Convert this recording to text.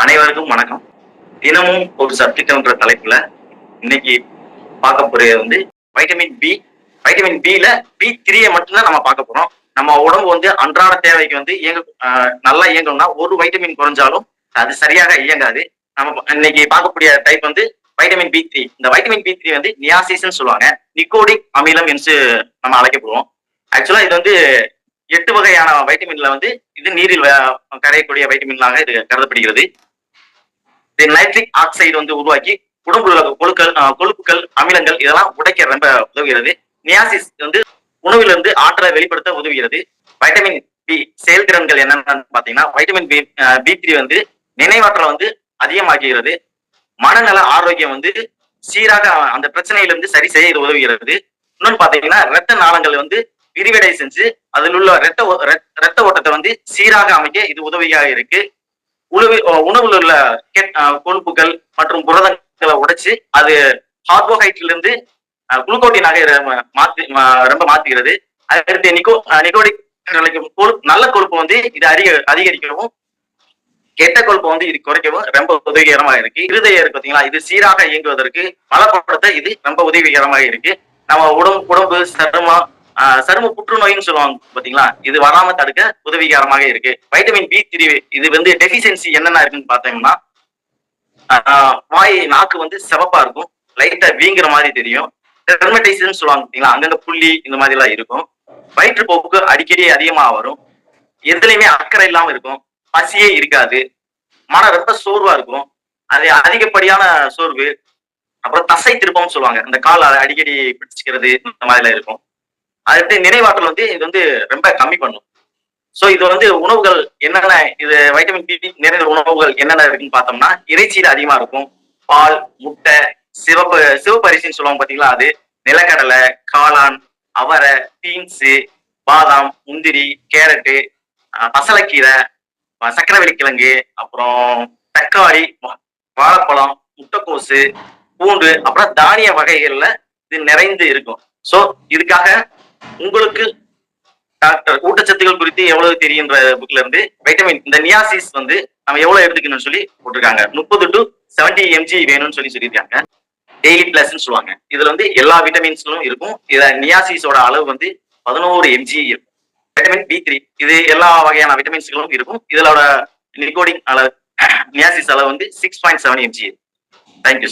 அனைவருக்கும் வணக்கம். தினமும் ஒரு சத்துக்கள்ன்ற தலைப்புல இன்னைக்கு பார்க்க போறது வைட்டமின் பி. வைட்டமின் பில பி3 மட்டும்தான் நம்ம பார்க்க போறோம். நம்ம உடம்பு அன்றாட தேவைக்கு நல்லா இயங்கணும்னா ஒரு வைட்டமின் குறைஞ்சாலும் அது சரியாக இயங்காது. நம்ம இன்னைக்கு பார்க்கக்கூடிய டைப் வைட்டமின் பி3. இந்த வைட்டமின் பி3 நியாசிஸ்ன்னு சொல்லுவாங்க. நிக்கோடிக் அமிலம் என்று நம்ம அழைக்கப்படுவோம். ஆக்சுவலா இது 8 வகையான வைட்டமின்ல இது நீரில் கரையக்கூடிய வைட்டமின்களாக இது கருதப்படுகிறது. நைட்ரிக் ஆக்சைடு உருவாக்கி உடம்புல உள்ள கொழுப்புகள், அமிலங்கள் இதெல்லாம் உடைக்க ரொம்ப உதவுகிறது. நியாசிஸ் உணவிலிருந்து ஆற்றலை வெளிப்படுத்த உதவுகிறது. வைட்டமின் பி செயல்திறன்கள் என்னன்னு பாத்தீங்கன்னா, வைட்டமின் பி3 நினைவாற்றலை அதிகமாக்குகிறது. மனநல ஆரோக்கியம் சீராக அந்த பிரச்சனையிலிருந்து சரி செய்ய இது உதவுகிறது. இன்னொன்னு பாத்தீங்கன்னா, இரத்த நாளங்கள் விரிவடை செஞ்சு அதில் உள்ள இரத்த ஓட்டத்தை சீராக அமைக்க இது உதவியாக இருக்கு. உணவுல உள்ள கொழுப்புகள் மற்றும் புரதங்களை உடைச்சு அது கார்போஹைட்ரேட்ல இருந்து குளுக்கோட்டினாக ரொம்ப மாத்துகிறது. அடுத்து நிக்கோடிக் நல்ல கொழுப்பு இது அதிகரிக்கவும், கெட்ட கொழுப்பு இது குறைக்கவும் ரொம்ப உதவிகரமாக இருக்கு. இருதயம் இருக்கு பாத்தீங்களா, இது சீராக இயங்குவதற்கு பலப்படுத்த இது ரொம்ப உதவிகரமாக இருக்கு. நம்ம உடம்பு சரும புற்றுநோயின்னு சொல்லுவாங்க பாத்தீங்களா, இது வராம தடுக்க உதவிகரமாக இருக்கு. வைட்டமின் பி3 இது டெபிஷியன்சி என்னென்ன இருக்குன்னு பாத்தீங்கன்னா, நாக்கு சிவப்பா இருக்கும், லைட்டா வீங்குற மாதிரி தெரியும். டெர்மடைசிஸ் சொல்லுவாங்க பாத்தீங்களா, அங்கங்க புள்ளி இந்த மாதிரி எல்லாம் இருக்கும். வயிற்றுப்போக்கு அடிக்கடி அதிகமா வரும். எதுலையுமே அக்கறை இல்லாம இருக்கும். பசியே இருக்காது. மனம் ரொம்ப சோர்வா இருக்கும். அது அதிகப்படியான சோர்வு. அப்புறம் தசை திருப்பம் சொல்லுவாங்க, அந்த கால் அடிக்கடி பிடிச்சிக்கிறது இந்த மாதிரி இருக்கும். அடுத்து நினைவாற்றல் இது ரொம்ப கம்மி பண்ணும். சோ இது உணவுகள் என்னென்ன, இது வைட்டமின் பி நிறைந்த உணவுகள் என்னென்ன இருக்குன்னு பார்த்தோம்னா, இறைச்சியில அதிகமா இருக்கும். பால், முட்டை, சிவப்பு அரிசின்னு சொல்லுவாங்க பாத்தீங்களா, அது நிலக்கடலை, காளான், அவரை, பீன்ஸ், பாதாம், முந்திரி, கேரட்டு, பசலைக்கீரை, சக்கரவள்ளி கிழங்கு, அப்புறம் தக்காளி, வாழைப்பழம், முட்டைக்கோசு, பூண்டு, அப்புறம் தானிய வகைகள்ல இது நிறைந்து இருக்கும். சோ இதுக்காக உங்களுக்கு டாக்டர் ஊட்டச்சத்துக்கள் குறித்து எவ்வளவு தெரியுன்ற புக்ல இருந்து வைட்டமின் இந்த நியாசிஸ் நம்ம எவ்வளவு எடுத்துக்கணும்னு சொல்லி போட்டிருக்காங்க. 30 to 70 mg வேணும்னு சொல்லியிருக்காங்க. டெய்லி பிளஸ் சொல்லுவாங்க. இதுல எல்லா விட்டமின்ஸ்களும் இருக்கும். இதுல நியாசிஸோட அளவு 11 mg இருக்கும். வைட்டமின் பி3 இது எல்லா வகையான விட்டமின்ஸ்களும் இருக்கும். இதோட நிக்கோடின் அளவு, நியாசிஸ் அளவு 6.7 mg. தேங்க்யூ.